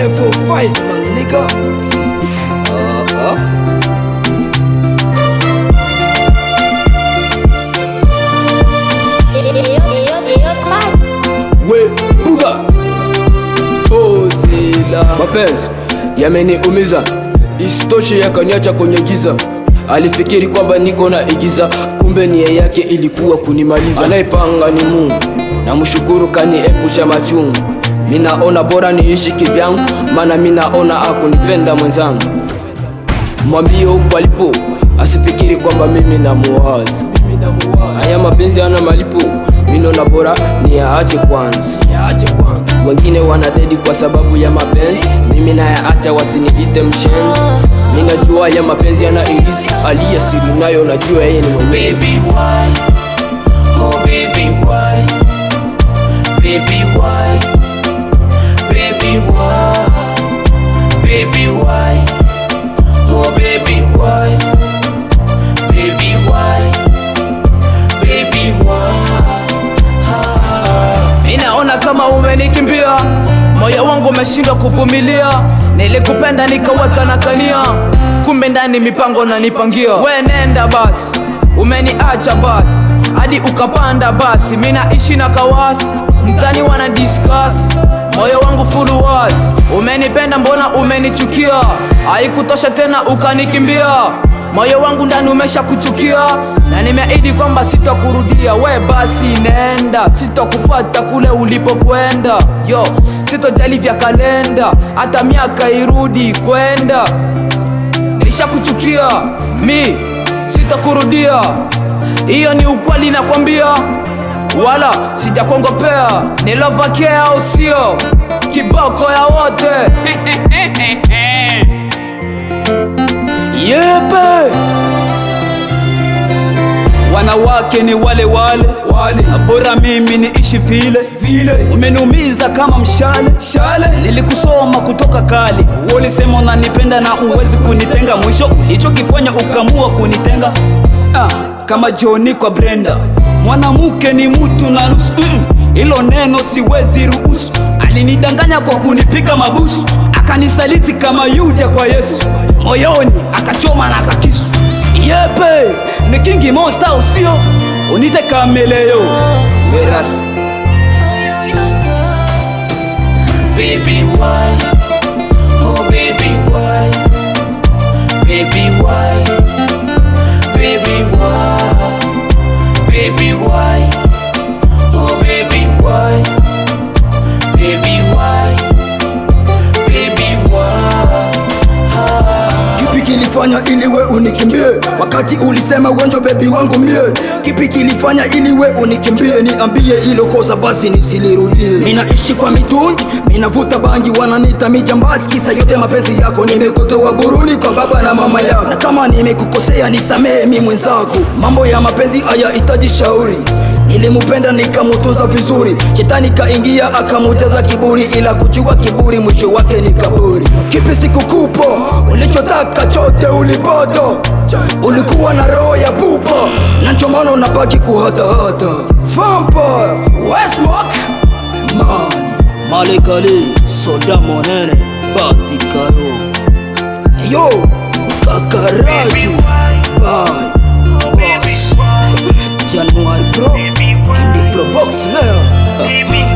Level 5, my nigga. We buga Ozila. Mapenzi yameniumiza, isitoshe yakaniacha kwenye giza. Alifikiri kwamba niko na igiza, kumbe nia yake ilikuwa kunimaliza. Anayepanga ni Mungu, na mshukuru kaniepusha machungu. Minaona bora niishi kivyangu, maana minaona hakunipenda mwenzangu. Mwambie huko alipo, asifikiri kwamba mimi namuwaza. Haya mapenzi yana malipo, minaona bora niyaache kwanza. Wengine wanadedi kwa sababu ya mapenzi, mimi nayaacha wasiniite mshenzi. Ninajua ya mapenzi yana irizi, aliye siri nayo najua yeye ni mwenyezi. Baby why, oh baby why, baby why, baby why, baby why, oh baby why, baby why, baby why. Ninaona kama umenikimbia, moyo wangu umeshindwa kuvumilia. Nilikupenda nikaweka na kania, kumbe ndani mipango na nipangia. We nenda basi, umeniacha basi, hadi ukapanda basi. Mina ishi na kawasi, mtani wana discuss, moyo wangu full was. Umenipenda mbona umenichukia, haikutosha tena ukanikimbia. Moyo wangu ndani umesha kuchukia, na nimeahidi kwamba sitakurudia. We basi nenda, sitakufuata kule ulipokwenda. Yo, sitojali vya kalenda, hata miaka irudi kwenda. Nilisha kuchukia, mi sitakurudia. Iyo ni ukweli nakwambia, wala sijakongopea. Ni love care au sio? Kiboko ya wote. Yepe, wanawake ni wale wale, bora mimi niishi vile. Umeniumiza kama mshale, nilikusoma kutoka kali. Ulisema unanipenda na uwezi kunitenga, mwisho ulichokifanya ukamua kunitenga. Kama Johnny kwa Brenda, mwanamke ni mtu na nusu. Ilo neno siwezi ruhusu. Alinidanganya kwa kunipiga mabusu, akanisaliti kama Yuda kwa Yesu. Moyoni akachoma na akakisu. Yepe, ni kingi monster usio, unite kameleo. We rasta. Baby why, oh baby why, baby why, baby why, baby why, oh baby why, baby why, baby why. Kipi kilifanya ili we unikimbie, wakati ulisema wenjo baby wangu mie? Kipi kilifanya ili we unikimbie? Niambie ilo kosa basi nisilirudie. Ninaishi kwa mitungi, minavuta bangi, wananita mijambazi. Kisa yote mapenzi yako, nimekutoa Buruni kwa baba na mama yako. Na kama nimekukosea nisamehe mi mwenzako. Mambo ya mapenzi hayahitaji shauri, nilimupenda nikamutunza vizuri. Shetani kaingia akamujaza kiburi, ila kujua kiburi mwisho wake ni kaburi. Kipi sikukupa, ulichotaka chote ulipata. Ulikuwa na roho ya pupa, na ndio maana unabaki kuhatahata. Vampire, we smoke man, Malikali, soda monene, Batikayo. Yo, Kakaraju, bye, boss. January bro, in the pro box now.